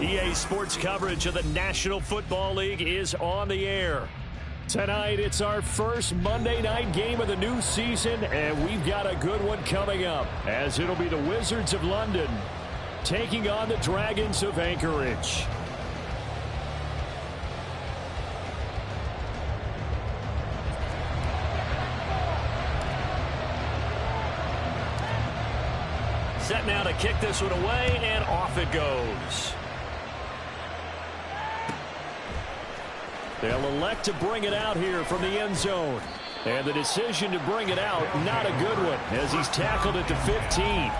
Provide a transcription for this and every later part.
EA Sports coverage of the National Football League is on the air. Tonight, it's our first Monday night game of the new season, and we've got a good one coming up, as it'll be the Wizards of London taking on the Dragons of Anchorage. Set now to kick this one away, and off it goes. They'll elect to bring it out here from the end zone. And the decision to bring it out, not a good one, as he's tackled at the 15.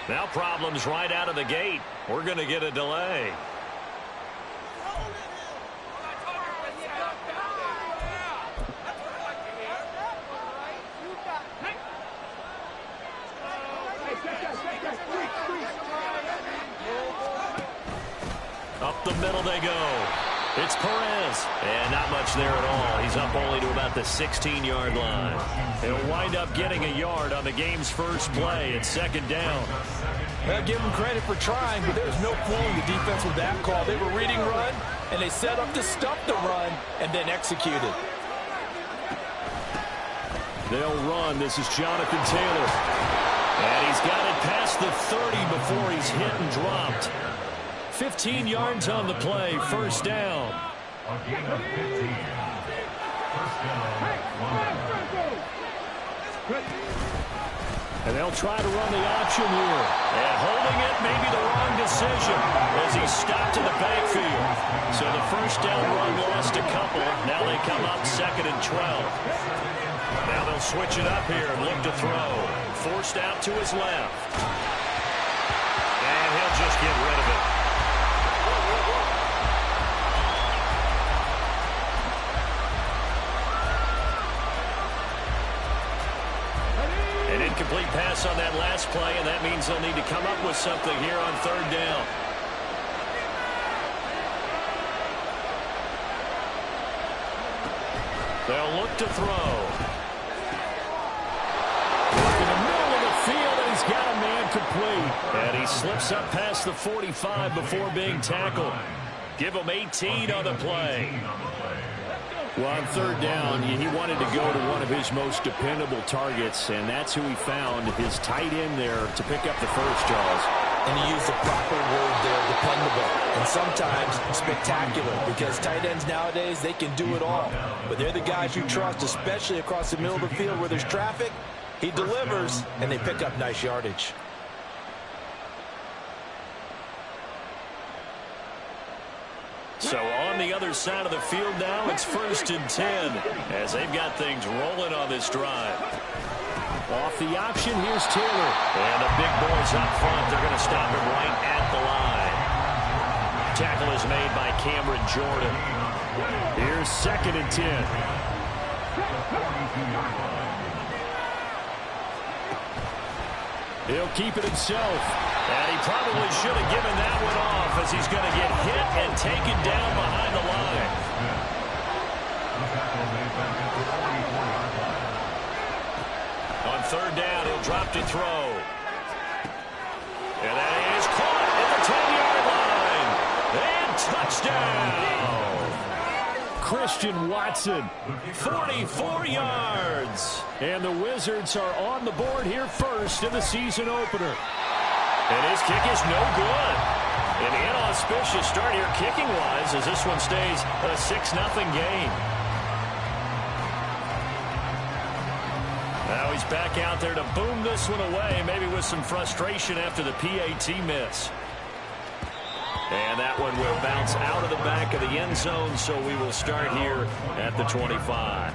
Now problems right out of the gate. We're going to get a delay. Up the middle they go. It's Perez. And not much there at all. He's up only to about the 16-yard line. He'll wind up getting a yard on the game's first play. It's second down. Well, give them credit for trying, but there's no fooling the defense with that call. They were reading run, and they set up to stop the run and then executed. They'll run. This is Jonathan Taylor. And he's got it past the 30 before he's hit and dropped. 15 yards on the play, first down. And they'll try to run the option here. And holding it may be the wrong decision as he's stopped in the backfield. So the first down run lost a couple. Now they come up second and 12. Now they'll switch it up here and look to throw. Forced out to his left. And he'll just get rid of it. An incomplete pass on that last play, and that means they'll need to come up with something here on third down. They'll look to throw. In the middle of the field, and he's got a man complete. And he slips up past the 45 before being tackled. Give him 18 on the play. Well, on third down, he wanted to go to one of his most dependable targets, and that's who he found, his tight end there, to pick up the first, Charles. And he used the proper word there, dependable, and sometimes spectacular, because tight ends nowadays, they can do it all. But they're the guys you trust, especially across the middle of the field where there's traffic. He delivers, and they pick up nice yardage. So on the other side of the field now, it's first and 10 as they've got things rolling on this drive. Off the option, here's Taylor. And the big boys up front, they're going to stop him right at the line. Tackle is made by Cameron Jordan. Here's second and 10. He'll keep it himself. And he probably should have given that one off as he's going to get hit and taken down behind the line. On third down, he'll drop to throw. And that is caught at the 10-yard line. And touchdown. Christian Watson, 44 yards. And the Wizards are on the board here first in the season opener. And his kick is no good. An inauspicious start here kicking-wise as this one stays a 6-0 game. Now he's back out there to boom this one away, maybe with some frustration after the PAT miss. And that one will bounce out of the back of the end zone, so we will start here at the 25.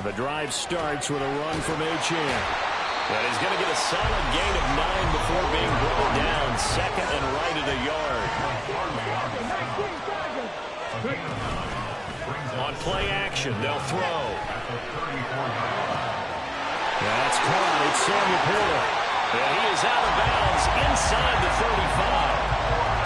The drive starts with a run from Achane. And he's going to get a solid gain of 9 before being brought down. Second and right at a yard. On play action, they'll throw. That's caught. It's Samuel Porter. And he is out of bounds inside the 35.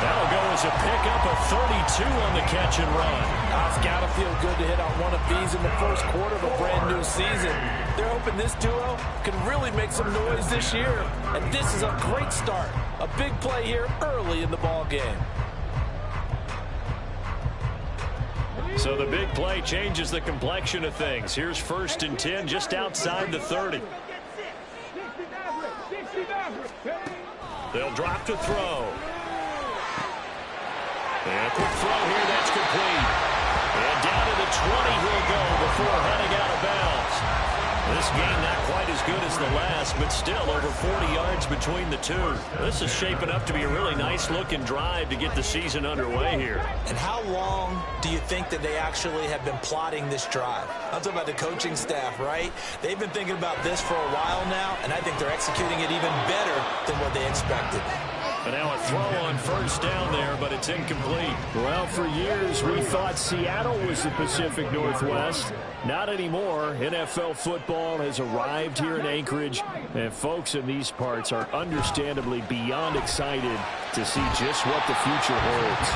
That'll go as a pickup of 32 on the catch and run. It's got to feel good to hit on one of these in the first quarter of a brand new season. They're hoping this duo can really make some noise this year. And this is a great start. A big play here early in the ball game. So the big play changes the complexion of things. Here's 1st and 10 just outside the 30. They'll drop to throw. And a quick throw here, that's complete. And down to the 20 he'll go before heading out of bounds. This game not quite as good as the last, but still over 40 yards between the two. This is shaping up to be a really nice-looking drive to get the season underway here. And how long do you think that they actually have been plotting this drive? I'm talking about the coaching staff, right? They've been thinking about this for a while now, and I think they're executing it even better than what they expected. And now a throw on 1st down there, but it's incomplete. Well, for years we thought Seattle was the Pacific Northwest. Not anymore. NFL football has arrived here in Anchorage, and folks in these parts are understandably beyond excited to see just what the future holds.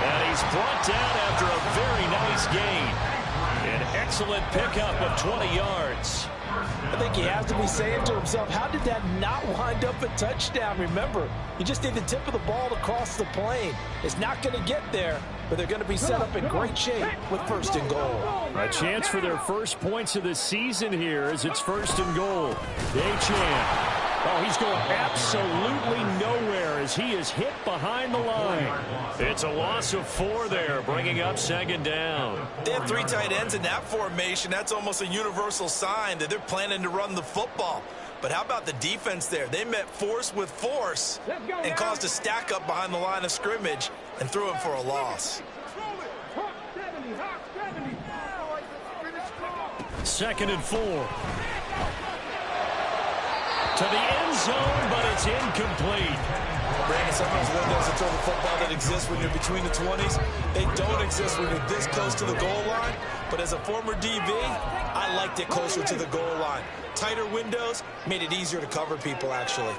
And he's brought down after a very nice gain. An excellent pickup of 20 yards. I think he has to be saying to himself, how did that not wind up a touchdown? Remember, you just need the tip of the ball to cross the plane. It's not going to get there, but they're going to be set up in great shape with 1st and goal. A chance for their first points of the season here as it's 1st and goal. Achane. Oh, he's going absolutely nowhere as he is hit behind the line. It's a loss of 4 there, bringing up 2nd down. They have 3 tight ends in that formation. That's almost a universal sign that they're planning to run the football. But how about the defense there? They met force with force and caused a stack up behind the line of scrimmage and threw him for a loss. 2nd and 4. To the end zone, but it's incomplete. Brandon, some of those windows to throw the football that exist when you're between the 20s, they don't exist when you're this close to the goal line. But as a former DB, I liked it closer to the goal line. Tighter windows made it easier to cover people, actually.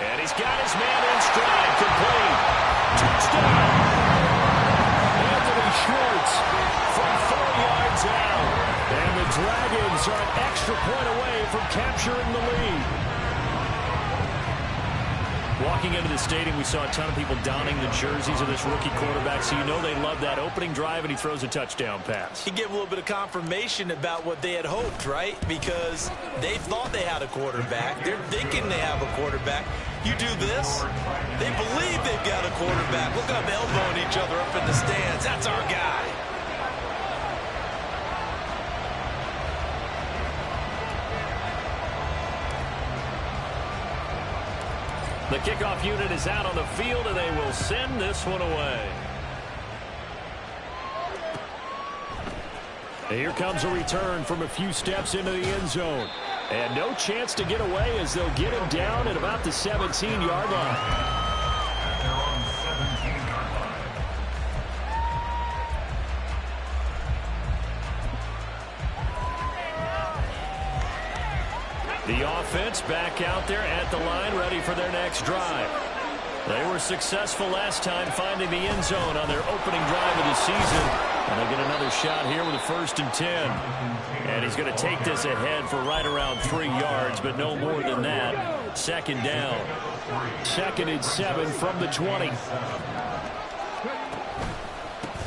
And he's got his man in stride, complete. Touchdown! Anthony Schwartz from 4 yards out. And the Dragons are an extra point away from capturing the lead. Walking into the stadium, we saw a ton of people donning the jerseys of this rookie quarterback, so you know they love that opening drive, and he throws a touchdown pass. He gave a little bit of confirmation about what they had hoped, right? Because they thought they had a quarterback. They're thinking they have a quarterback. You do this, they believe they've got a quarterback. Look at them elbowing each other up in the stands. That's our guy. The kickoff unit is out on the field, and they will send this one away. Here comes a return from a few steps into the end zone. And no chance to get away as they'll get him down at about the 17-yard line. The offense back out there at the line, ready for their next drive. They were successful last time finding the end zone on their opening drive of the season. And they get another shot here with a 1st and 10. And he's going to take this ahead for right around 3 yards, but no more than that. 2nd down. 2nd and 7 from the 20.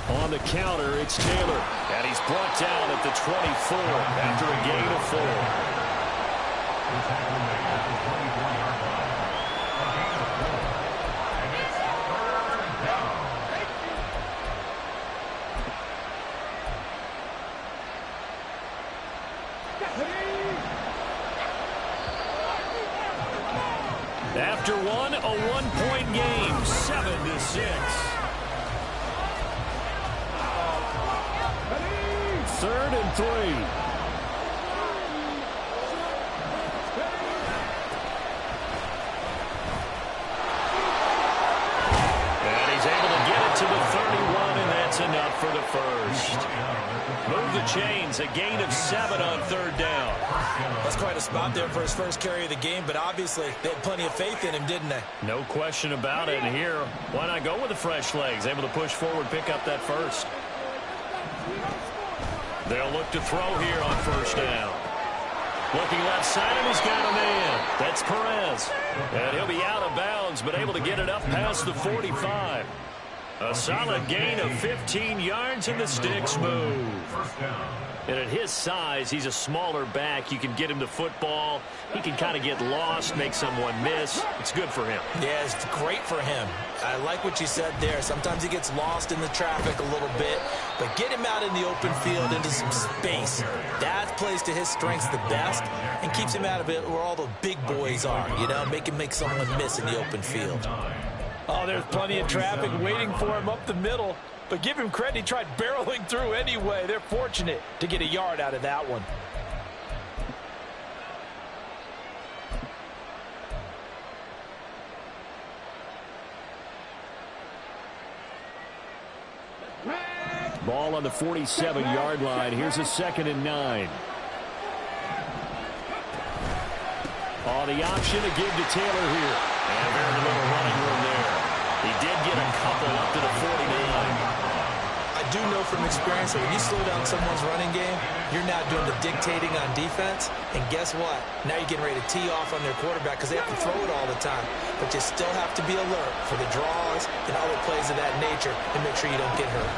On the counter, it's Taylor. And he's brought down at the 24 after a gain of 4. After one, a 1-point game, 7-6. 3rd and 3. And he's able to get it to the 31, and that's enough for the first. Move the chains, a gain of 7 on 3rd down. That's quite a spot there for his first carry of the game, but obviously they had plenty of faith in him, didn't they? No question about it. And here, why not go with the fresh legs? Able to push forward, pick up that first. They'll look to throw here on 1st down. Looking left side, and he's got a man. That's Perez. And he'll be out of bounds, but able to get it up past the 45. A solid gain of 15 yards, and the sticks move. And at his size, he's a smaller back. You can get him the football. He can kind of get lost, make someone miss. It's good for him. Yeah, it's great for him. I like what you said there. Sometimes he gets lost in the traffic a little bit, but get him out in the open field into some space. That plays to his strengths the best and keeps him out of it where all the big boys are, you know, make him make someone miss in the open field. Oh, there's plenty of traffic waiting for him up the middle. But give him credit, he tried barreling through anyway. They're fortunate to get a yard out of that one. Ball on the 47-yard line. Here's a 2nd and 9. Oh, the option to give to Taylor here. And very little running room there. He did get a couple up to the 49. I do know from experience that when you slow down someone's running game, you're now doing the dictating on defense. And guess what? Now you're getting ready to tee off on their quarterback because they have to throw it all the time. But you still have to be alert for the draws and other plays of that nature and make sure you don't get hurt.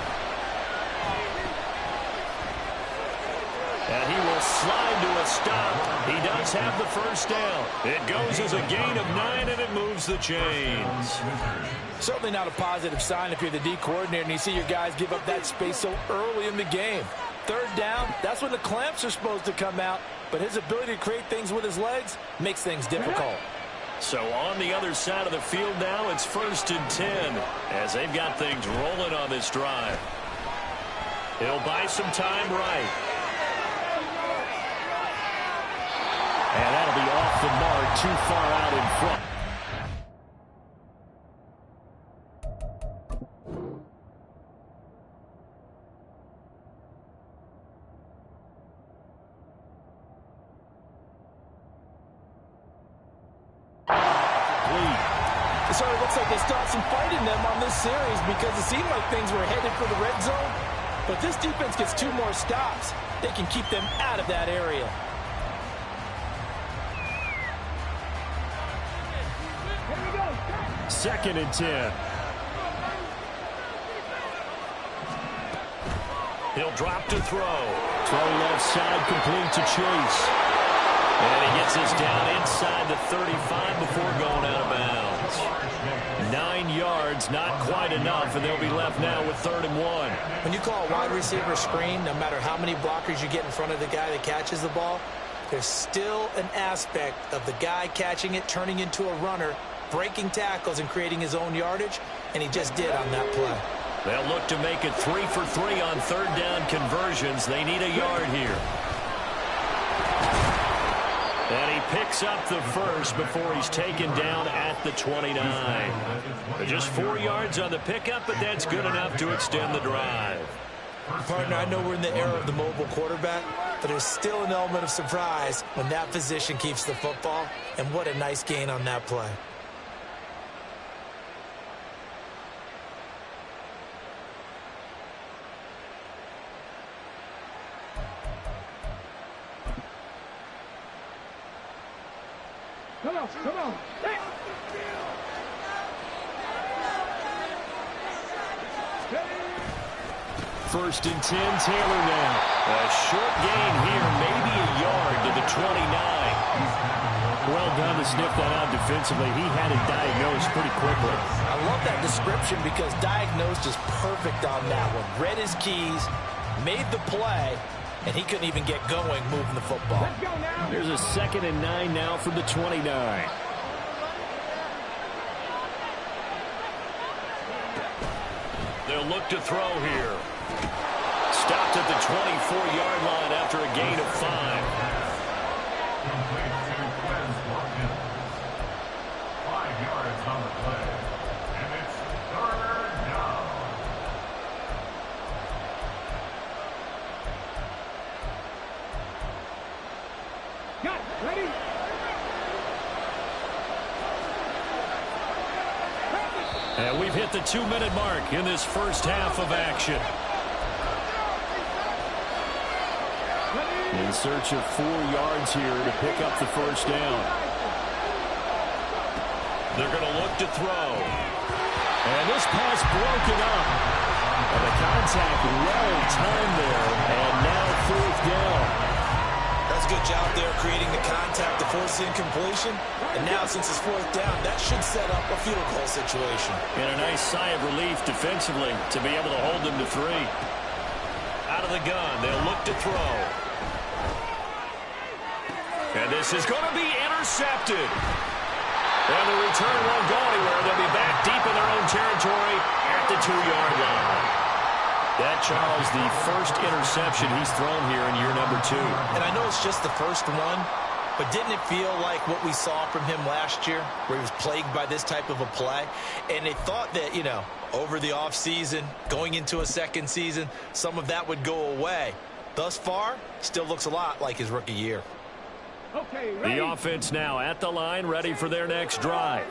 And he will slide to a stop. He does have the 1st down. It goes as a gain of 9, and it moves the chains. Certainly not a positive sign if you're the D coordinator and you see your guys give up that space so early in the game. 3rd down, that's when the clamps are supposed to come out. But his ability to create things with his legs makes things difficult. So on the other side of the field now, it's 1st and 10 as they've got things rolling on this drive. He'll buy some time right. And that'll be off the mark, too far out in front. It sort of looks like they still have some fight in them on this series because it seemed like things were headed for the red zone. But this defense gets 2 more stops. They can keep them out of that area. Second and 10. He'll drop to throw. Throw left side, complete to Chase. And he gets this down inside the 35 before going out of bounds. 9 yards, not quite enough, and they'll be left now with 3rd and 1. When you call a wide receiver screen, no matter how many blockers you get in front of the guy that catches the ball, there's still an aspect of the guy catching it, turning into a runner, breaking tackles and creating his own yardage, and he just did on that play. They'll look to make it 3 for 3 on 3rd down conversions. They need a yard here. And he picks up the first before he's taken down at the 29. Just 4 yards on the pickup, but that's good enough to extend the drive. Partner, I know we're in the era of the mobile quarterback, but there's still an element of surprise when that position keeps the football. And what a nice gain on that play. Come on. Hey. First and 10, Taylor now. A short gain here, maybe a yard to the 29. Well done to sniff that out defensively. He had it diagnosed pretty quickly. I love that description because diagnosed is perfect on that one. Read his keys, made the play, and he couldn't even get going moving the football. Let's go now. There's a 2nd and 9 now from the 29. They'll look to throw here. Stopped at the 24-yard line after a gain of 5. 5 yards on the play. And it's 3rd down. Got it. Ready? And we've hit the 2-minute mark in this first half of action. In search of 4 yards here to pick up the first down. They're going to look to throw. And this pass broken up. And the contact well timed there. And now 4th down. That's a good job there creating the contact to force incompletion. And now since it's 4th down, that should set up a field goal situation. And a nice sigh of relief defensively to be able to hold them to 3. Out of the gun, they'll look to throw. And this is going to be intercepted. And the return won't go anywhere. They'll be back deep in their own territory at the 2-yard line. That, Charles, the first interception he's thrown here in year number 2. And I know it's just the first one, but didn't it feel like what we saw from him last year, where he was plagued by this type of a play? And they thought that, over the offseason, going into a second season, some of that would go away. Thus far, still looks a lot like his rookie year. Okay, the offense now at the line, ready for their next drive.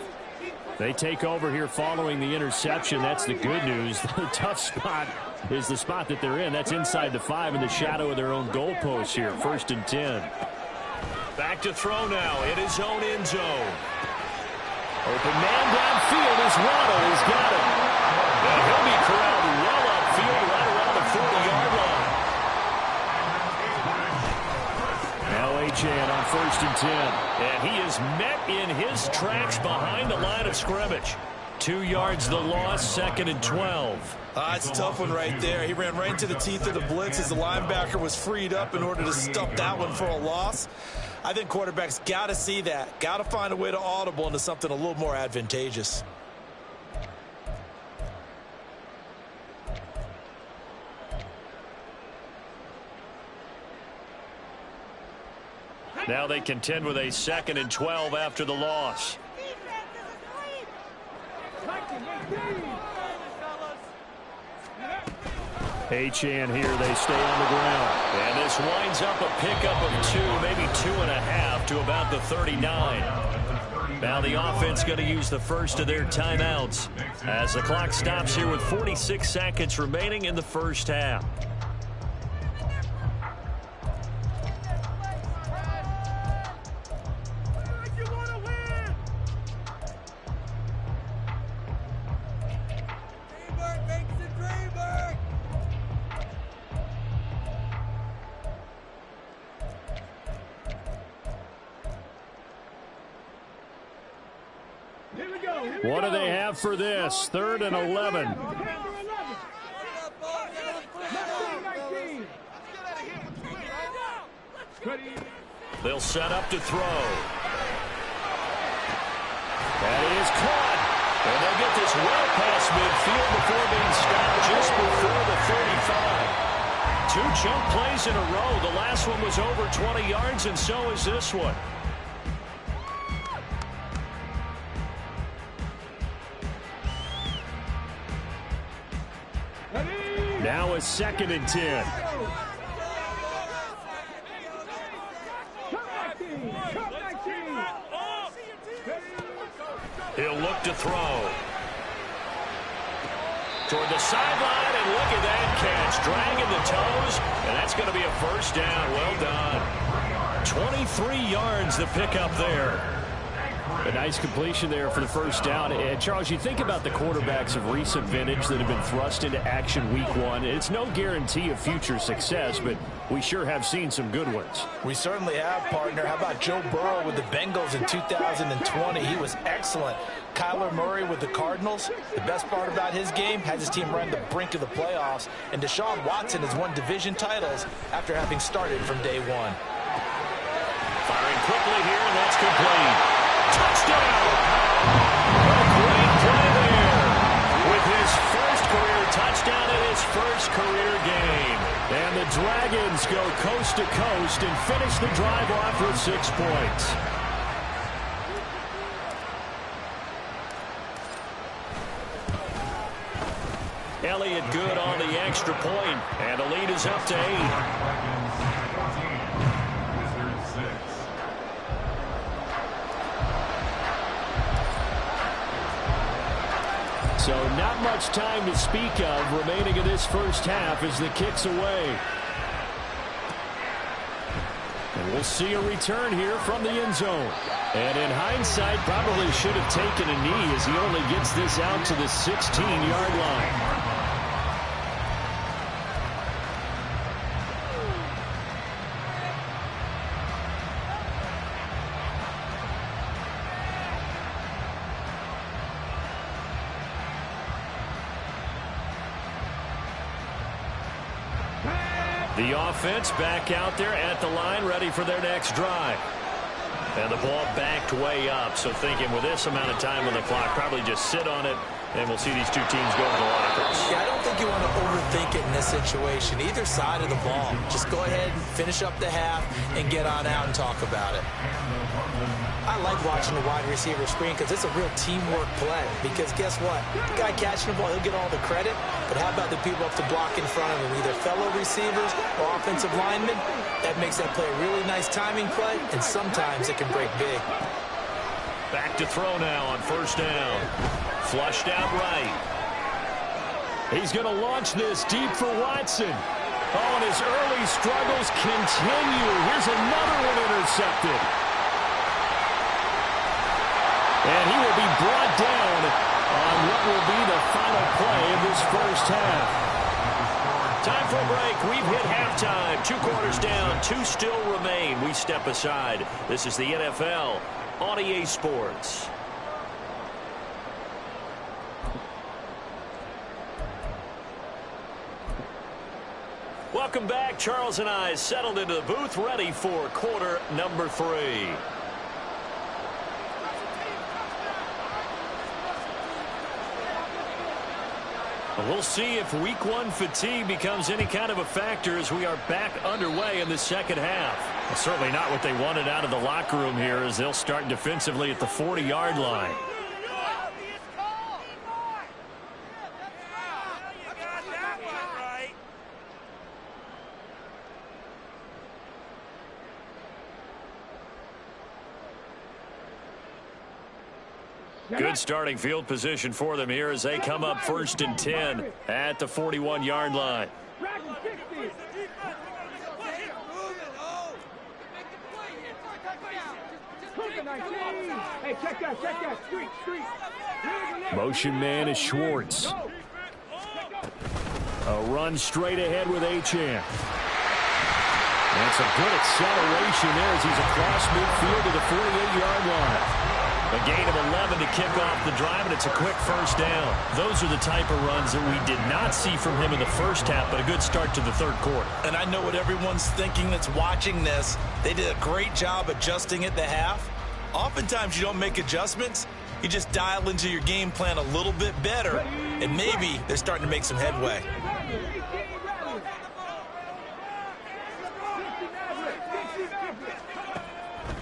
They take over here following the interception. That's the good news. The tough spot is the spot that they're in. That's inside the 5 in the shadow of their own goalpost here. 1st and 10. Back to throw now in his own end zone. Open man downfield is Waddle. He's got it. And he'll be corralled well upfield right around the 40-yard line. Now Achane on 1st and 10. And he is met in his tracks behind the line of scrimmage. 2 yards the loss, 2nd and 12. It's a tough one right there. He ran right into the teeth of the blitz as the linebacker was freed up in order to stop that one for a loss. I think quarterbacks got to see that. Got to find a way to audible into something a little more advantageous. Now they contend with a 2nd and 12 after the loss. Achane here, they stay on the ground. And this winds up a pickup of 2, maybe 2.5 to about the 39. Now the offense going to use the first of their timeouts as the clock stops here with 46 seconds remaining in the first half. What do they have for this? 3rd and 11. They'll set up to throw. That is caught. And they'll get this well past midfield before being stopped just before the 35. 2 chunk plays in a row. The last one was over 20 yards, and so is this one. Now a 2nd and 10. He'll look to throw. Toward the sideline, and look at that catch. Dragging the toes, and that's going to be a first down. Well done. 23 yards the pickup there. A nice completion there for the first down. And, Charles, you think about the quarterbacks of recent vintage that have been thrust into action week one. It's no guarantee of future success, but we sure have seen some good ones. We certainly have, partner. How about Joe Burrow with the Bengals in 2020? He was excellent. Kyler Murray with the Cardinals. The best part about his game, has his team run the brink of the playoffs. And Deshaun Watson has won division titles after having started from day one. Firing quickly here, and that's complete. Touchdown! A great play there with his first career touchdown in his first career game. And the Dragons go coast to coast and finish the drive off with 6 points. Elliott good on the extra point, and the lead is up to 8. So not much time to speak of remaining in this first half as the kick's away. And we'll see a return here from the end zone. And in hindsight, probably should have taken a knee as he only gets this out to the 16-yard line. The offense back out there at the line, ready for their next drive. And the ball backed way up, so thinking with this amount of time on the clock, probably just sit on it, and we'll see these two teams go to the lockers. Yeah, I don't think you want to overthink it in this situation. Either side of the ball. Just go ahead and finish up the half and get on out and talk about it. I like watching the wide receiver screen because it's a real teamwork play. Because guess what? The guy catching the ball, he'll get all the credit. But how about the people up to block in front of him, either fellow receivers or offensive linemen? That makes that play a really nice timing play, and sometimes it can break big. Back to throw now on first down. Flushed out right. He's going to launch this deep for Watson. Oh, and his early struggles continue. Here's another one intercepted. And he will be brought down on what will be the final play of this first half. Time for a break. We've hit halftime. 2 quarters down. 2 still remain. We step aside. This is the NFL on EA Sports. Welcome back. Charles and I settled into the booth, ready for quarter number 3. We'll see if week 1 fatigue becomes any kind of a factor as we are back underway in the second half. Well, certainly not what they wanted out of the locker room here as they'll start defensively at the 40-yard line. Good starting field position for them here as they come up 1st and 10 at the 41-yard line. Hey, check that. Street. Motion man is Schwartz. A run straight ahead with Achane. That's a good acceleration there as he's across midfield to the 48-yard line. A gain of 11 to kick off the drive, and it's a quick first down. Those are the type of runs that we did not see from him in the first half, but a good start to the third quarter. And I know what everyone's thinking that's watching this. They did a great job adjusting at the half. Oftentimes you don't make adjustments. You just dial into your game plan a little bit better, and maybe they're starting to make some headway.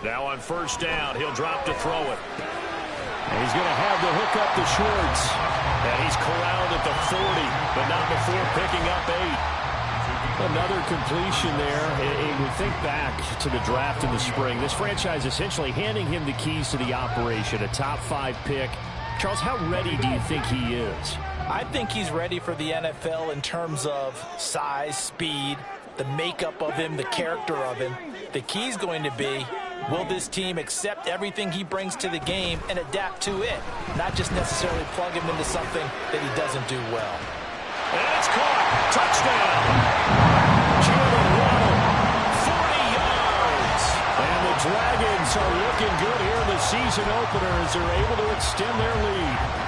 Now on first down, he'll drop to throw it. And he's going to have the hook up to Schwartz. And he's corralled at the 40, but not before picking up 8. Another completion there. And we think back to the draft in the spring. This franchise essentially handing him the keys to the operation, a top 5 pick. Charles, how ready do you think he is? I think he's ready for the NFL in terms of size, speed, the makeup of him, the character of him. The key's going to be, will this team accept everything he brings to the game and adapt to it, not just necessarily plug him into something that he doesn't do well. And it's caught. Touchdown. Jalen Waddle, 40 yards. And the Dragons are looking good here in the season opener as they're able to extend their lead.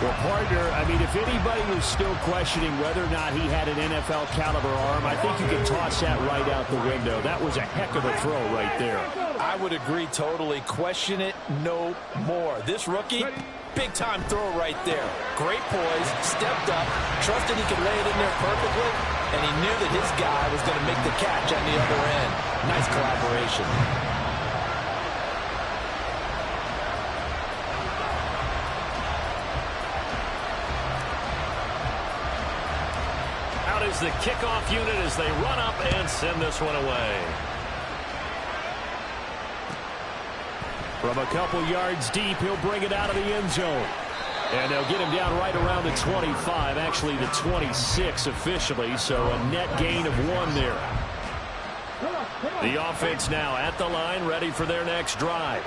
Well, partner, I mean, if anybody was still questioning whether or not he had an NFL caliber arm, I think you can toss that right out the window. That was a heck of a throw right there. I would agree totally. Question it no more. This rookie, big-time throw right there. Great poise, stepped up, trusted he could lay it in there perfectly, and he knew that his guy was going to make the catch on the other end. Nice collaboration. Is the kickoff unit as they run up and send this one away. From a couple yards deep, he'll bring it out of the end zone. And they'll get him down right around the 25, actually the 26 officially, so a net gain of 1 there. The offense now at the line, ready for their next drive.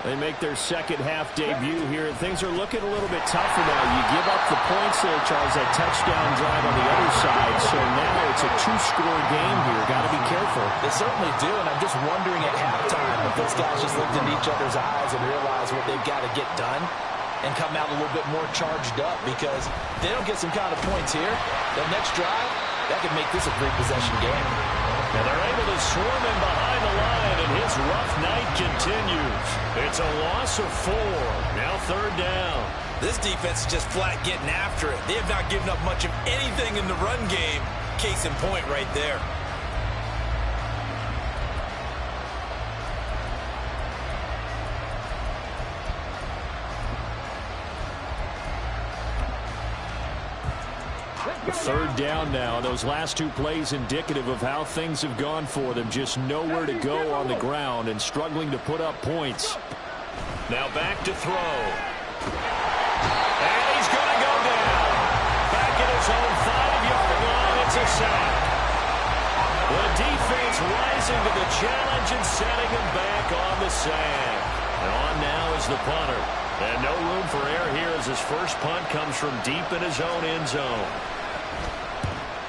They make their second half debut here. Things are looking a little bit tougher now. You give up the points there, Charles, that touchdown drive on the other side. So now it's a 2-score game here. Got to be careful. They certainly do, and I'm just wondering at halftime if those guys just looked into each other's eyes and realized what they've got to get done and come out a little bit more charged up, because they don't get some kind of points here. The next drive, that could make this a 3-possession game. And they're able to swarm him behind the line, and his rough night continues. It's a loss of 4. Now 3rd down. This defense is just flat getting after it. They have not given up much of anything in the run game. Case in point right there. Third down now. Those last 2 plays indicative of how things have gone for them. Just nowhere to go on the ground and struggling to put up points. Now back to throw. And he's going to go down. Back at his own 5-yard line. It's a sack. The defense rising to the challenge and setting him back on the sand. And on now is the punter. And no room for error here as his first punt comes from deep in his own end zone.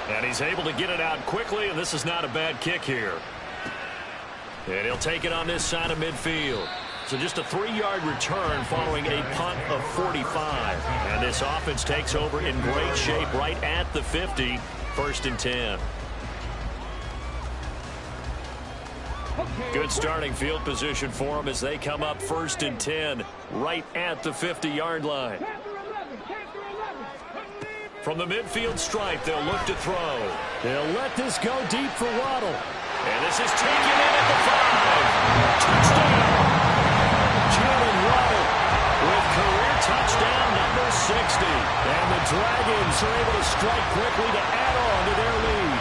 And he's able to get it out quickly, and this is not a bad kick here. And he'll take it on this side of midfield. So just a 3-yard return following a punt of 45. And this offense takes over in great shape right at the 50, 1st and 10. Good starting field position for them as they come up 1st and 10 right at the 50-yard line. From the midfield stripe, they'll look to throw. They'll let this go deep for Waddle. And this is taken in at the 5. Touchdown! Jalen Waddle With career touchdown number 60. And the Dragons are able to strike quickly to add on to their lead.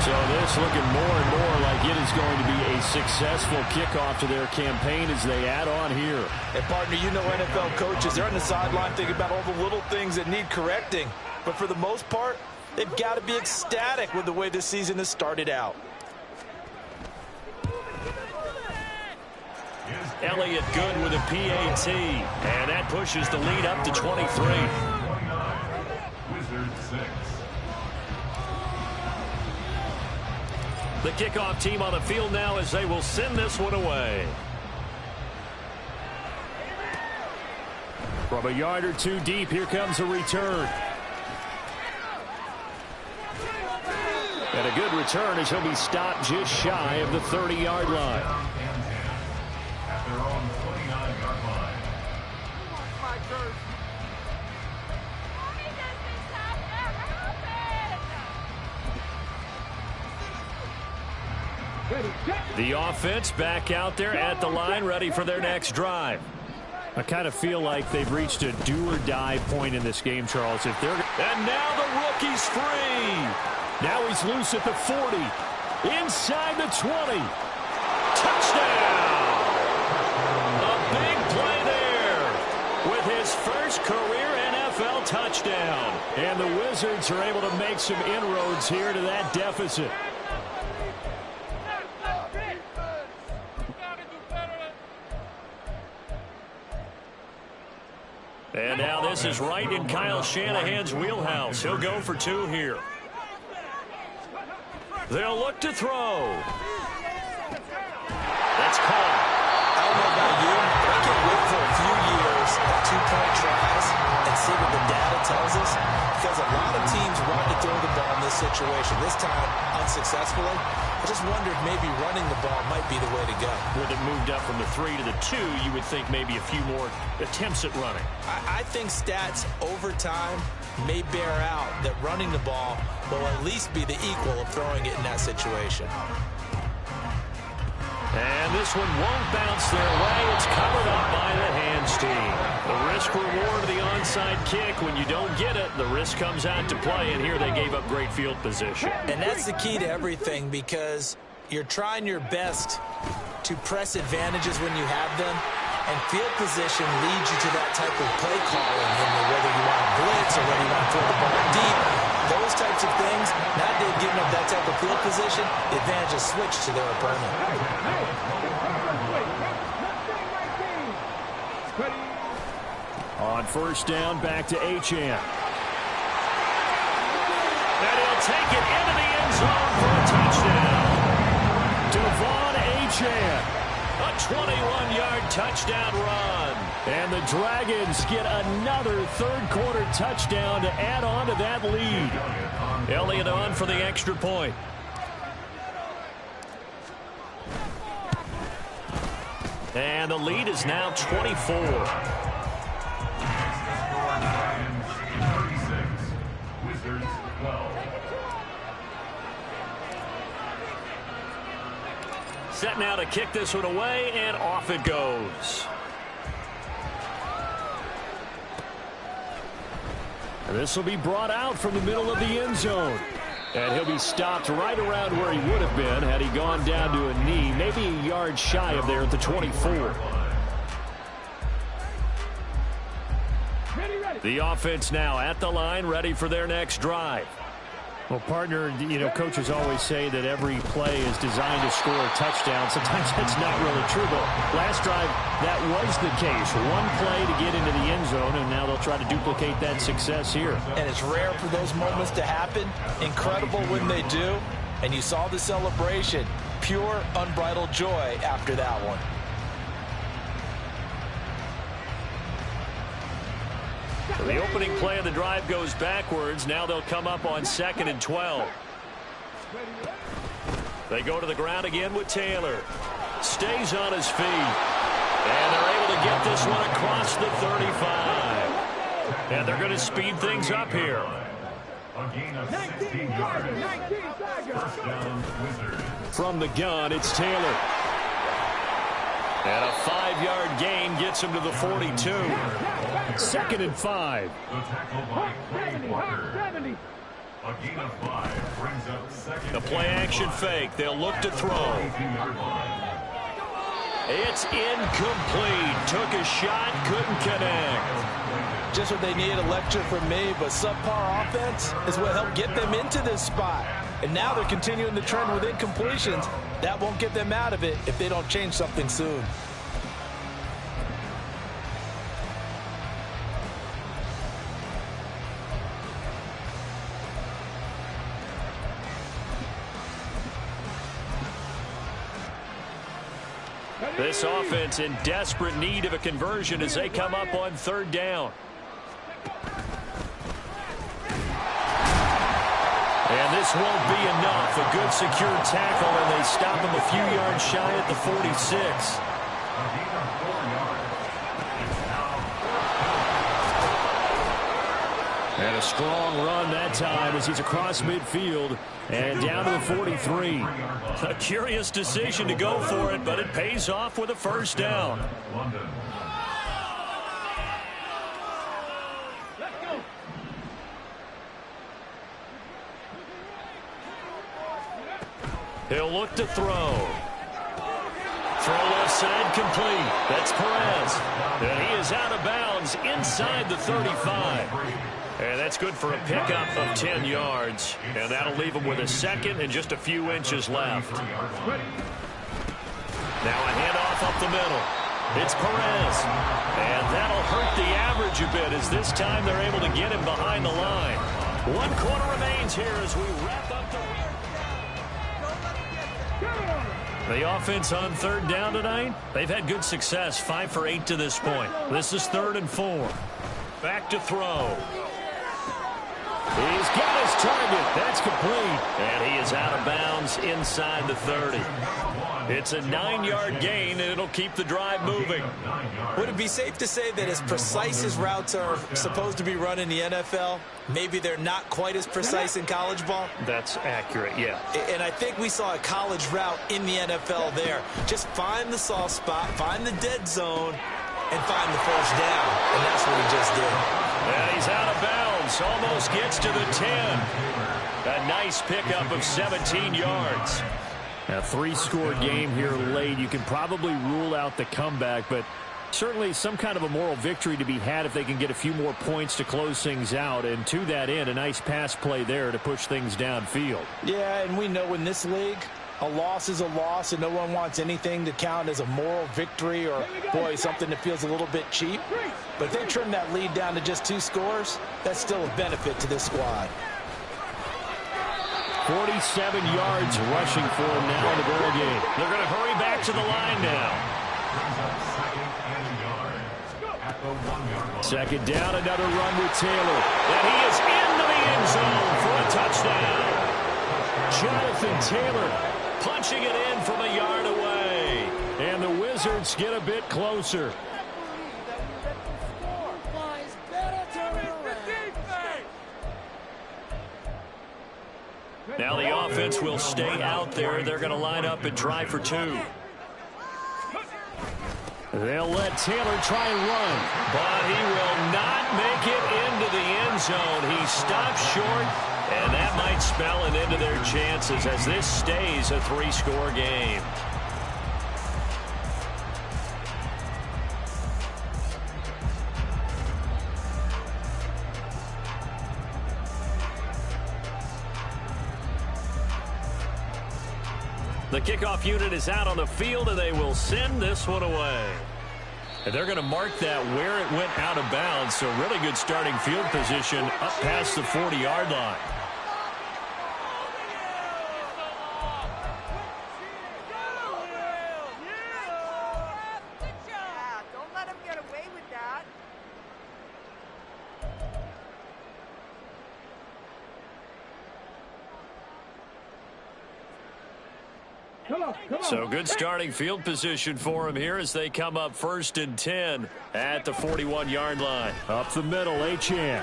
So this looking more and more like it is going to be a successful kickoff to their campaign as they add on here. And, partner, you know NFL coaches, they're on the sideline thinking about all the little things that need correcting. But for the most part, they've got to be ecstatic with the way this season has started out. Elliott good with a PAT. And that pushes the lead up to 23. Wizards 6. The kickoff team on the field now as they will send this one away. From a yard or 2 deep, here comes a return. And a good return as he'll be stopped just shy of the 30-yard line. At their own 29-yard line. The offense back out there at the line, ready for their next drive. I kind of feel like they've reached a do-or-die point in this game, Charles. If they're and now the rookie's free. Now he's loose at the 40. Inside the 20. Touchdown! A big play there with his first career NFL touchdown. And the Wizards are able to make some inroads here to that deficit. And now this is right in Kyle Shanahan's wheelhouse. He'll go for 2 here. They'll look to throw. That's caught. I don't know about you, but I can't wait for a few years of 2-point tries and see what the data tells us. Because a lot of teams run to throw the ball in this situation. This time, unsuccessfully. I just wonder if maybe running the ball might be the way to go. With it moved up from the 3 to the 2, you would think maybe a few more attempts at running. I think stats over time may bear out that running the ball will at least be the equal of throwing it in that situation. And this one won't bounce their way. It's covered up by the hands team. The risk reward of the onside kick. When you don't get it, the risk comes out to play, and here they gave up great field position. And that's the key to everything, because you're trying your best to press advantages when you have them, and field position leads you to that type of play calling, whether you want to blitz or whether you want to throw the ball deep. Those types of things, now they've given up that type of field position, the advantage is switched to their opponent. On first down, back to Achane. And he'll take it into the end zone for a touchdown. Devon Achane. A 21-yard touchdown run. And the Dragons get another third-quarter touchdown to add on to that lead. Elliott on for the extra point. And the lead is now 24. 36. Wizards 12. Set now to kick this one away, and off it goes. And this will be brought out from the middle of the end zone. And he'll be stopped right around where he would have been had he gone down to a knee, maybe a yard shy of there at the 24. The offense now at the line, ready for their next drive. Well, partner, coaches always say that every play is designed to score a touchdown. Sometimes that's not really true, but last drive, that was the case. One play to get into the end zone, and now they'll try to duplicate that success here. And it's rare for those moments to happen. Incredible when they do. And you saw the celebration. Pure, unbridled joy after that one. The opening play of the drive goes backwards. Now they'll come up on 2nd and 12. They go to the ground again with Taylor. Stays on his feet. And they're able to get this one across the 35. And they're going to speed things up here. A gain of 16 yards. First down, Wizards. From the gun, it's Taylor. And a 5-yard gain gets him to the 42. 2nd and 5. The tackle by Clay Walker. A gain of 5 brings up second. The play action fake. They'll look to throw. It's incomplete. Took a shot, couldn't connect. Just what they need, a lecture from me, but subpar offense is what helped get them into this spot. And now they're continuing the trend with incompletions. That won't get them out of it if they don't change something soon. This offense in desperate need of a conversion as they come up on 3rd down. And this won't be enough. A good secure tackle, and they stop him a few yards shy at the 46. And a strong run that time as he's across midfield and down to the 43. A curious decision to go for it, but it pays off with a first down. He'll look to throw. Throw left side complete. That's Perez. And he is out of bounds inside the 35. And that's good for a pickup of 10 yards. And that'll leave him with a second and just a few inches left. Now a handoff up the middle. It's Perez. And that'll hurt the average a bit as this time they're able to get him behind the line. 1 quarter remains here as we wrap up the offense on 3rd down tonight. They've had good success, 5 for 8 to this point. This is 3rd and 4. Back to throw. He's got his target. That's complete. And he is out of bounds inside the 30. It's a 9-yard gain, and it'll keep the drive moving. Would it be safe to say that as precise as routes are supposed to be run in the NFL, maybe they're not quite as precise in college ball? That's accurate, yeah. And I think we saw a college route in the NFL there. Just find the soft spot, find the dead zone, and find the first down. And that's what he just did. And he's out of bounds. Almost gets to the 10. A nice pickup of 17 yards. A 3-score game here late. You can probably rule out the comeback, but certainly some kind of a moral victory to be had if they can get a few more points to close things out. And to that end, a nice pass play there to push things downfield. Yeah, and we know in this league, a loss is a loss, and no one wants anything to count as a moral victory or, boy, something that feels a little bit cheap. But if they trim that lead down to just 2 scores, that's still a benefit to this squad. 47 yards rushing for him now in the ball game. They're going to hurry back to the line now. 2nd down, another run with Taylor. And he is into the end zone for a touchdown. Jonathan Taylor punching it in from a yard away. And the Wizards get a bit closer. Now the offense will stay out there. They're going to line up and try for 2. They'll let Taylor try and run. But he will not make it into the end zone. He stops short, and that might spell an end to their chances as this stays a 3-score game. The kickoff unit is out on the field, and they will send this one away. And they're going to mark that where it went out of bounds, so really good starting field position up past the 40-yard line. Don't let him get away with that. So good starting field position for him here as they come up 1st and 10 at the 41-yard line. Up the middle, Achane.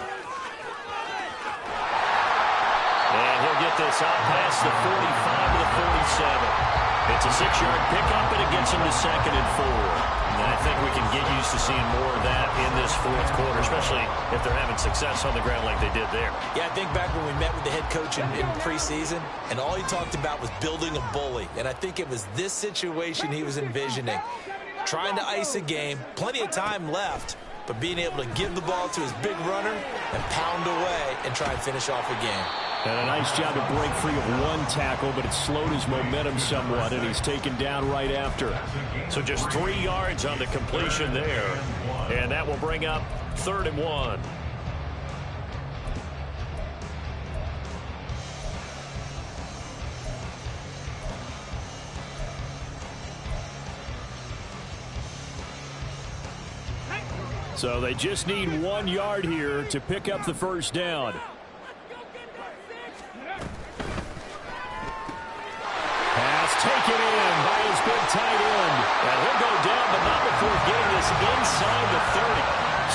And he'll get this out past the 45 to the 47. It's a 6-yard pickup, and it gets him to 2nd and 4. And I think we can get used to seeing more of that in this 4th quarter, especially if they're having success on the ground like they did there. Yeah, I think back when we met with the head coach in preseason, and all he talked about was building a bully. And I think it was this situation he was envisioning. Trying to ice a game, plenty of time left, but being able to give the ball to his big runner and pound away and try and finish off a game. And a nice job to break free of 1 tackle, but it slowed his momentum somewhat, and he's taken down right after. So just 3 yards on the completion there, and that will bring up 3rd and 1. So they just need 1 yard here to pick up the 1st down. Pass taken in by his big tight end. And he'll go down, but not before getting this inside the 30.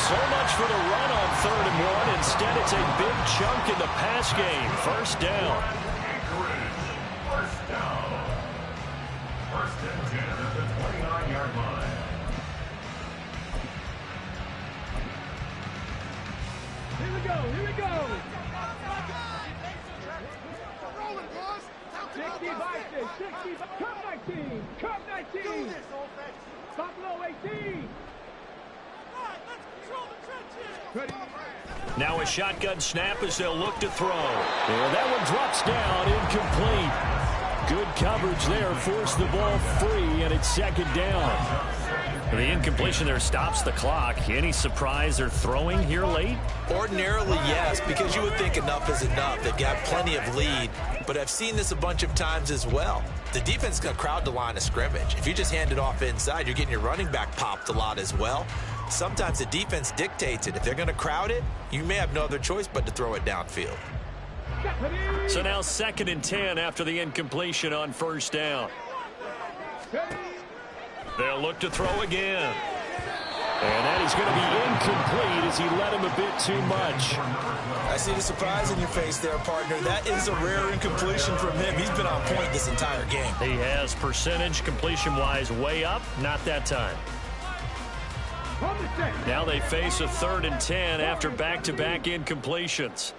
So much for the run on 3rd and 1. Instead, it's a big chunk in the pass game. 1st down. First down. 1st and 10 at the 29-yard line. Here we go. Rolling, boys. Count Now a shotgun snap as they'll look to throw. And that one drops down, incomplete. Good coverage there, forced the ball free, and it's second down. The incompletion there stops the clock. Any surprise they're throwing here late? Ordinarily, yes, because you would think enough is enough. They've got plenty of lead, but I've seen this a bunch of times as well. The defense is going to crowd the line of scrimmage. If you just hand it off inside, you're getting your running back popped a lot as well. Sometimes the defense dictates it. If they're going to crowd it, you may have no other choice but to throw it downfield. So now 2nd and 10 after the incompletion on first down. They'll look to throw again. And that is going to be incomplete as he led him a bit too much. I see the surprise in your face there, partner. That is a rare incompletion from him. He's been on point this entire game. He has percentage completion-wise way up. Not that time. Now they face a 3rd and 10 after back-to-back incompletions.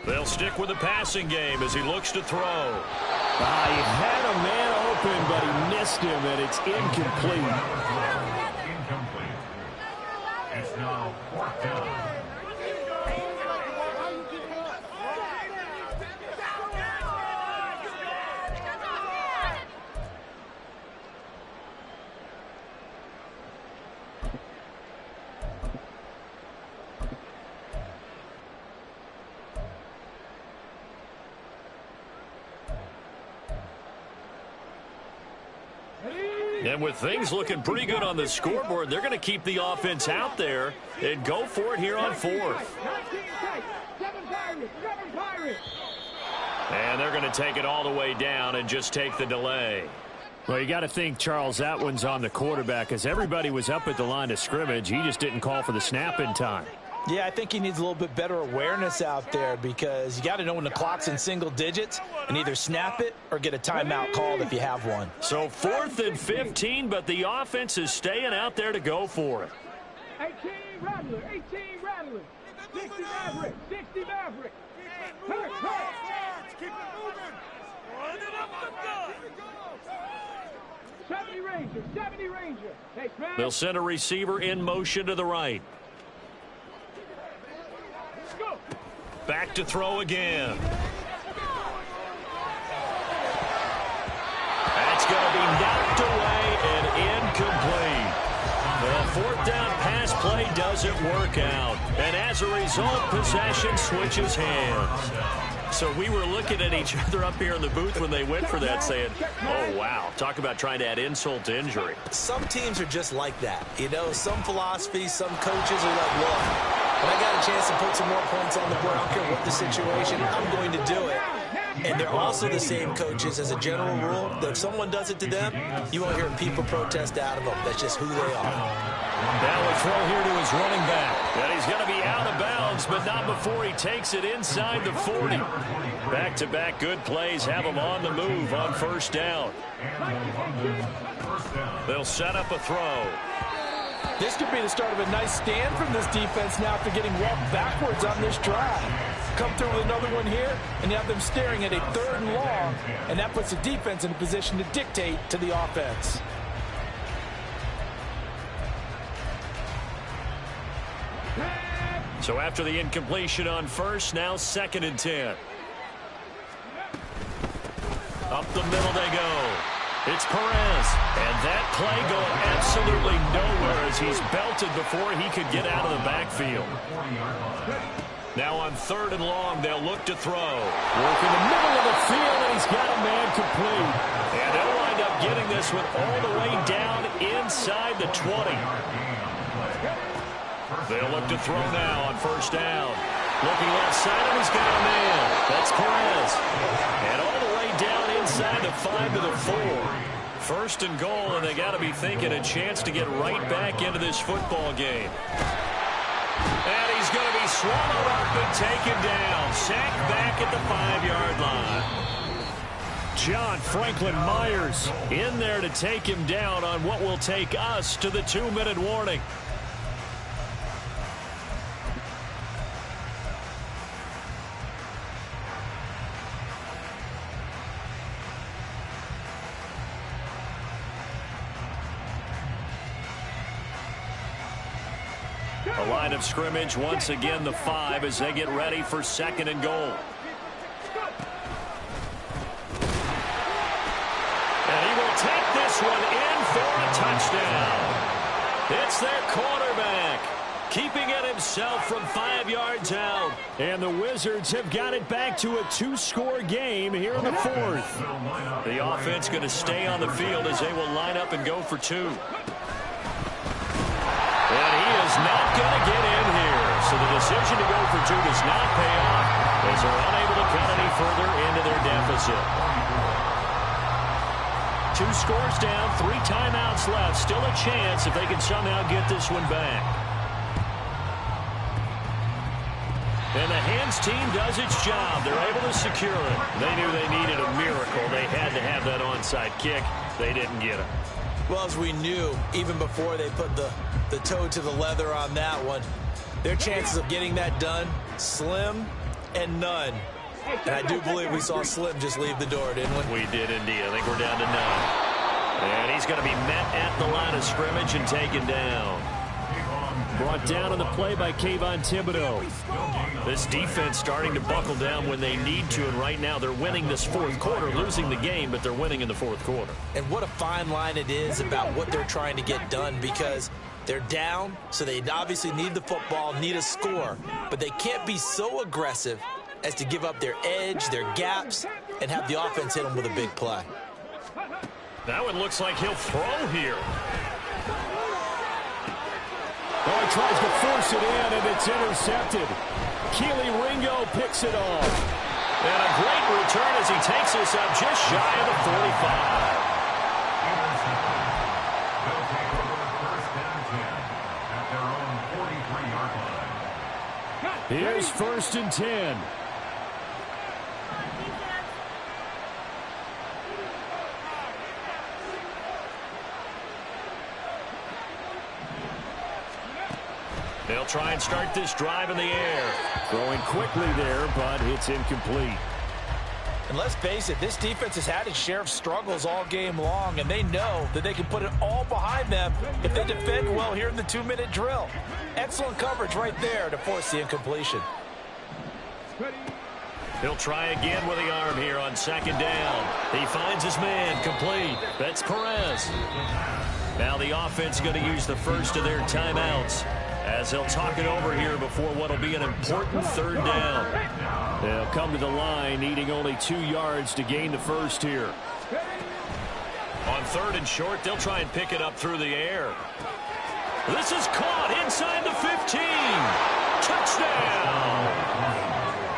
They'll stick with the passing game as he looks to throw. He had a man open, but he missed him, and it's incomplete. Incomplete. It's now 4th down. And with things looking pretty good on the scoreboard, they're going to keep the offense out there and go for it here on 4th. And they're going to take it all the way down and just take the delay. Well, you got to think, Charles, that one's on the quarterback as everybody was up at the line of scrimmage. He just didn't call for the snap in time. Yeah, I think he needs a little bit better awareness out there because you got to know when the clock's in single digits and either snap it or get a timeout called if you have one. So 4th and 15, but the offense is staying out there to go for it. 18 Rattler, 18 Rattler, 60 Maverick, 60 Maverick. Keep it moving. Run it up the gut. 70 Ranger, 70 Ranger. Hey, they'll send a receiver in motion to the right. Back to throw again. That's going to be knocked away and incomplete. The 4th down pass play doesn't work out. And as a result, possession switches hands. So we were looking at each other up here in the booth when they went for that saying, oh, wow, talk about trying to add insult to injury. Some teams are just like that. You know, some philosophies, some coaches are like, look, when I got a chance to put some more points on the board, I don't care what the situation, I'm going to do it. And they're also the same coaches as a general rule that if someone does it to them, you won't hear people protest out of them. That's just who they are. Now a throw here to his running back. And he's going to be out of bounds, but not before he takes it inside the 40. Back-to-back good plays have him on the move on first down. They'll set up a throw. This could be the start of a nice stand from this defense now after getting walked backwards on this drive. Come through with another one here, and you have them staring at a 3rd and long, and that puts the defense in a position to dictate to the offense. So after the incompletion on first, now 2nd and 10. Up the middle they go. It's Perez. And that play going absolutely nowhere as he's belted before he could get out of the backfield. Now on 3rd and long, they'll look to throw. Work in the middle of the field, and he's got a man complete. And they'll wind up getting this one all the way down inside the 20. They'll look to throw now on first down. Looking left side, and he's got a man. That's Perez. And all the way down inside the 5 to the 4. 1st and goal, and they got to be thinking a chance to get right back into this football game. And he's going to be swallowed up and taken down. Sacked back at the 5-yard line. John Franklin Myers in there to take him down on what will take us to the 2-minute warning. The line of scrimmage, once again, the 5 as they get ready for 2nd and goal. And he will take this one in for a touchdown. It's their quarterback, keeping it himself from 5 yards out. And the Wizards have got it back to a 2-score game here in the 4th. The offense going to stay on the field as they will line up and go for 2. And he is not going to get in here. So the decision to go for 2 does not pay off as they're unable to cut any further into their deficit. 2 scores down, 3 timeouts left. Still a chance if they can somehow get this one back. And the hands team does its job. They're able to secure it. They knew they needed a miracle. They had to have that onside kick. They didn't get it. Well, as we knew, even before they put the toe to the leather on that one, their chances of getting that done, slim and none. And I do believe we saw Slim just leave the door, didn't we? We did indeed. I think we're down to none. And he's going to be met at the line of scrimmage and taken down. Brought down on the play by Kayvon Thibodeau. This defense starting to buckle down when they need to, and right now they're winning this 4th quarter, losing the game, but they're winning in the 4th quarter. And what a fine line it is about what they're trying to get done, because they're down, so they obviously need the football, need a score, but they can't be so aggressive as to give up their edge, their gaps, and have the offense hit them with a big play. That one looks like he'll throw here. Oh, he tries to force it in, and it's intercepted. Keely Ringo picks it off. And a great return as he takes this up just shy of the 45. They'll take over 1st and 10 at their own 43-yard line. Here's 1st and 10. They'll try and start this drive in the air. Throwing quickly there, but it's incomplete. And let's face it, this defense has had its share of struggles all game long, and they know that they can put it all behind them if they defend well here in the 2-minute drill. Excellent coverage right there to force the incompletion. He'll try again with the arm here on 2nd down. He finds his man, complete. That's Perez. Now the offense going to use the first of their timeouts as they'll talk it over here before what will be an important 3rd down. They'll come to the line, needing only 2 yards to gain the first here. On 3rd and short, they'll try and pick it up through the air. This is caught inside the 15. Touchdown!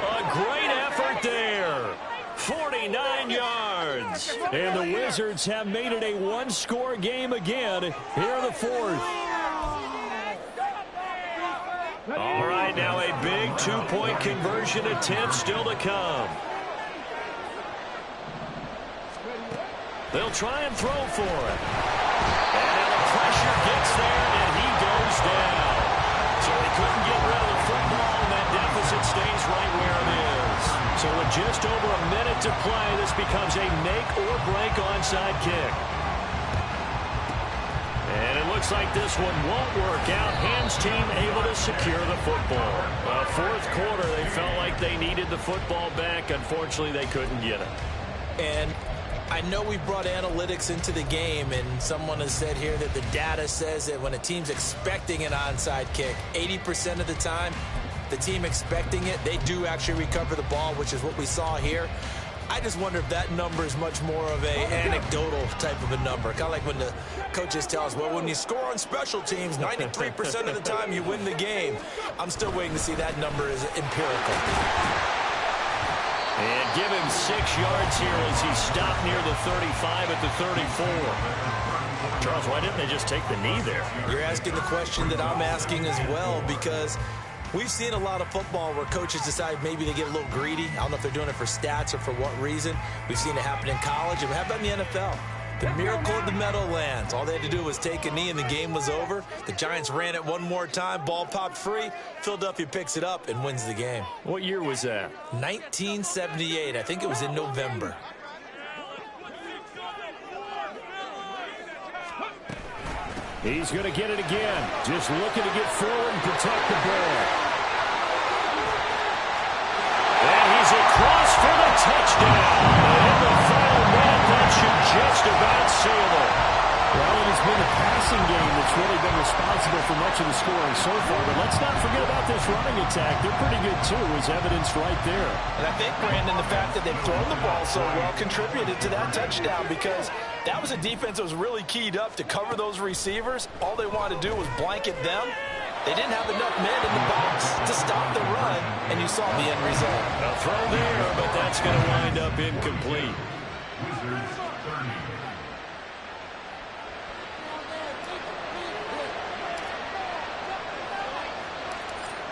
A great effort there. 49 yards. And the Wizards have made it a 1-score game again here in the 4th. All right, now a big 2-point conversion attempt still to come. They'll try and throw for it. And now the pressure gets there, and he goes down. So he couldn't get rid of the football, and that deficit stays right where it is. So with just over a minute to play, this becomes a make-or-break onside kick. And it looks like this one won't work out. Hands team able to secure the football. 4th quarter, they felt like they needed the football back. Unfortunately, they couldn't get it. And I know we brought analytics into the game, and someone has said here that the data says that when a team's expecting an onside kick, 80% of the time, the team expecting it, they do actually recover the ball, which is what we saw here. I just wonder if that number is much more of a anecdotal type of a number. Kind of like when the coaches tell us, well, when you score on special teams, 93% of the time you win the game. I'm still waiting to see that number is empirical. And give him 6 yards here as he stopped near the 35 at the 34. Charles, why didn't they just take the knee there? You're asking the question that I'm asking as well, because we've seen a lot of football where coaches decide maybe they get a little greedy. I don't know if they're doing it for stats or for what reason. We've seen it happen in college, and we have that in the NFL. The miracle of the Meadowlands. All they had to do was take a knee, and the game was over. The Giants ran it one more time. Ball popped free. Philadelphia picks it up and wins the game. What year was that? 1978. I think it was in November. He's going to get it again. Just looking to get forward and protect the ball. And he's across for the touchdown. And in the final minute, that should just about seal it. Well, it has been the passing game that's really been responsible for much of the scoring so far. But let's not forget about this running attack. They're pretty good, too, as evidenced right there. And I think, Brandon, the fact that they've thrown the ball so well contributed to that touchdown, because that was a defense that was really keyed up to cover those receivers. All they wanted to do was blanket them. They didn't have enough men in the box to stop the run, and you saw the end result. A throw there, but that's going to wind up incomplete. Wizards 30.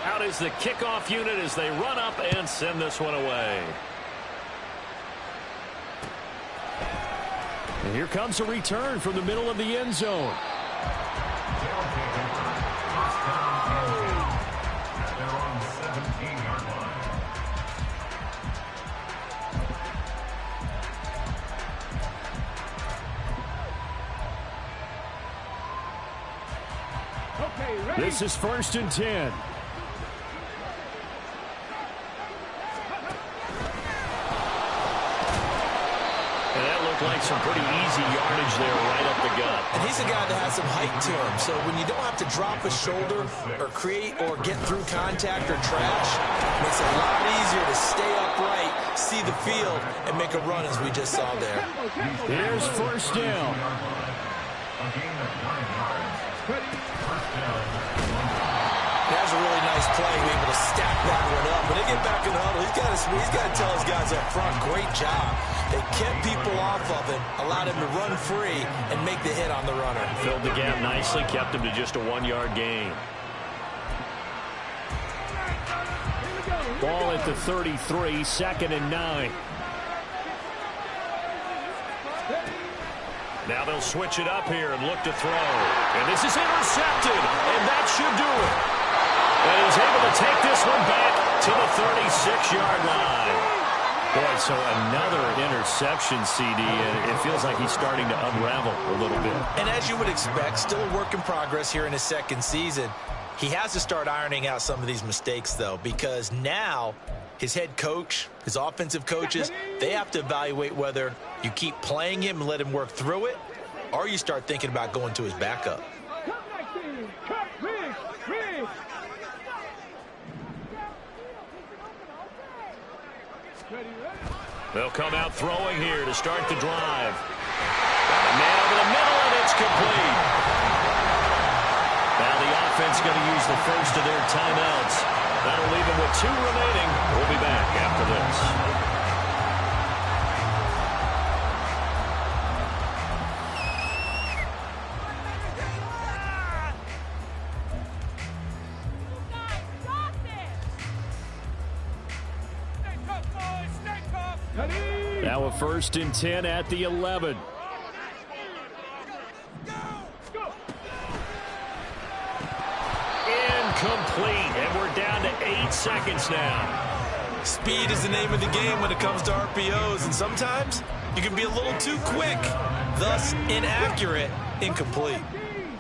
Out is the kickoff unit as they run up and send this one away. And here comes a return from the middle of the end zone. At their own 17-yard line. Okay, ready? This is 1st and 10. And that looked like some pretty easy yardage there right up the gut. And he's a guy that has some height to him, so when you don't have to drop a shoulder or create or get through contact or trash, it makes it a lot easier to stay upright, see the field, and make a run as we just saw there. Here's 1st down. A gain of 9 yards. First down. That's a really nice play, be able to stack that one up. When they get back in the huddle, he's got to tell his guys up front, great job. They kept people off of him, allowed him to run free, and make the hit on the runner. Filled the gap nicely, kept him to just a 1-yard gain. Ball at the 33, 2nd and 9. Now they'll switch it up here and look to throw. And this is intercepted, and that should do it. And he's able to take this one back to the 36-yard line. Boy, so another interception, CD, and it feels like he's starting to unravel a little bit. And as you would expect, still a work in progress here in his 2nd season. He has to start ironing out some of these mistakes, though, because now his head coach, his offensive coaches, they have to evaluate whether you keep playing him and let him work through it, or you start thinking about going to his backup. They'll come out throwing here to start the drive. Got a man over the middle, and it's complete. Now the offense going to use the first of their timeouts. That'll leave them with 2 remaining. We'll be back after this. Now a 1st and 10 at the 11. Incomplete, and we're down to 8 seconds now. Speed is the name of the game when it comes to RPOs, and sometimes you can be a little too quick, thus inaccurate, incomplete.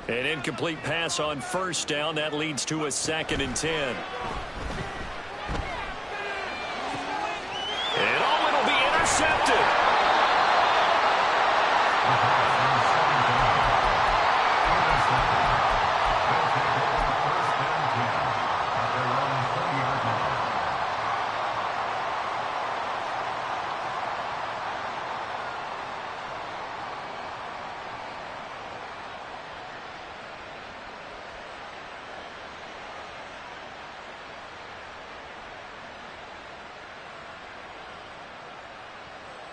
An incomplete pass on 1st down. That leads to a 2nd and 10. And oh, it'll be intercepted.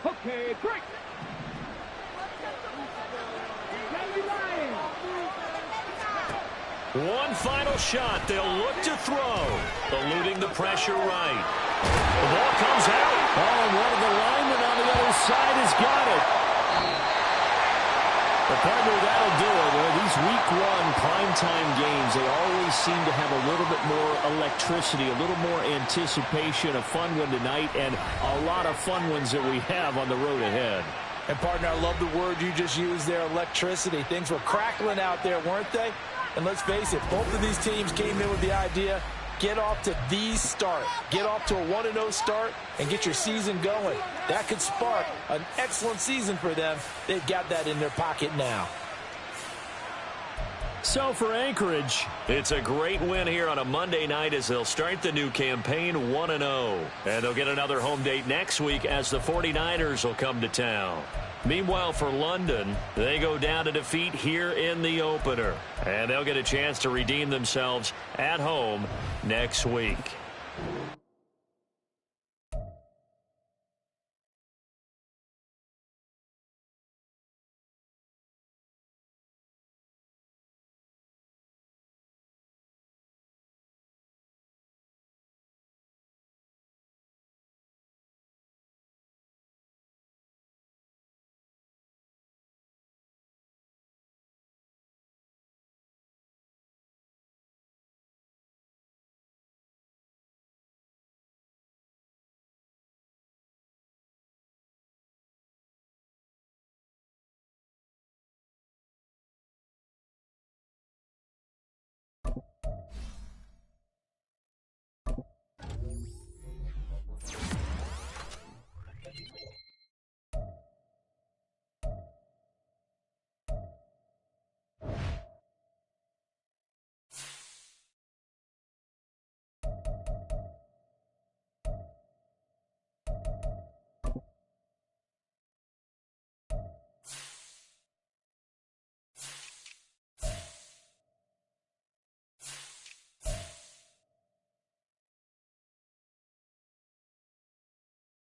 Okay, break. One final shot. They'll look to throw. Eluding the pressure right. The ball comes out. Oh, and one of the linemen on the other side has got it. The partner, that'll do it. Well, these week 1 primetime games, they always seem to have a little bit more electricity, a little more anticipation. A fun one tonight, and a lot of fun ones that we have on the road ahead. And, partner, I love the word you just used there, electricity. Things were crackling out there, weren't they? And let's face it, both of these teams came in with the idea, get off to the start. Get off to a 1-0 start and get your season going. That could spark an excellent season for them. They've got that in their pocket now. So for Anchorage, it's a great win here on a Monday night as they'll start the new campaign 1-0. And they'll get another home date next week as the 49ers will come to town. Meanwhile, for London, they go down to defeat here in the opener. And they'll get a chance to redeem themselves at home next week.